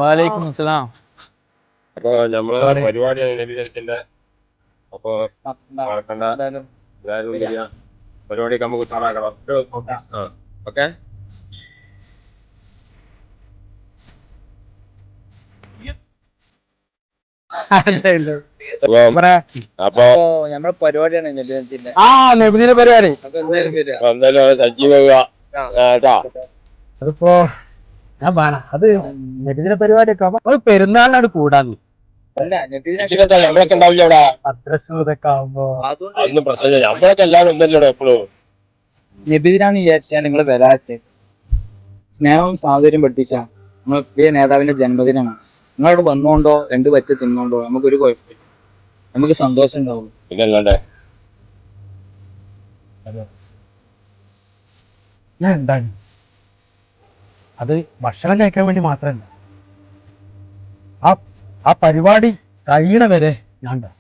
വാലൈക്കും അസ്സലാം. അപ്പൊ നമ്മള് പരിപാടിയാണ് നബിദിനത്തിന്റെ. അപ്പൊ മറക്കണ്ട, എല്ലാവരും വരിക. പരിപാടിയൊക്കെ നമുക്ക് ഉഷാറാക്കണം. ഓക്കെ. അപ്പൊ നമ്മളെ പരിപാടിയാണ് നബിദിനത്തിന്റെ. നബിദിന പരിപാടി എന്തായാലും സജീവ അതിപ്പോ ഞാൻ അത് നബിദിന പരിപാടിയൊക്കെ അത് പെരുന്നാളിനാണ് കൂടാന്ന് നമ്മളൊക്കെ ഉണ്ടാവില്ല അവിടെ. മദ്രസ് ഇതൊക്കെ ആവുമ്പോ അതൊന്നും പ്രശ്നമില്ല. നമ്മളൊക്കെ എല്ലാവരും ഒന്നല്ലോ എപ്പോഴും. നബിദിനാന്ന് വിചാരിച്ചാൽ നിങ്ങൾ വരാത്തെ സ്നേഹവും സാഹചര്യം പഠിപ്പിച്ച നമ്മളെ പ്രിയ നേതാവിന്റെ ജന്മദിനമാണ്. നിങ്ങളവിടെ വന്നോണ്ടോ രണ്ട് പറ്റി തിന്നോണ്ടോ നമുക്കൊരു കുഴപ്പമില്ല, നമുക്ക് സന്തോഷം ഉണ്ടാവും. പിന്നല്ലാണ്ട് ഞാൻ എന്താണ് അത് ഭക്ഷണം കഴിക്കാൻ വേണ്ടി മാത്രമല്ല, ആ പരിപാടി കഴിയണ വരെ ഞാൻ ഉണ്ടാവും.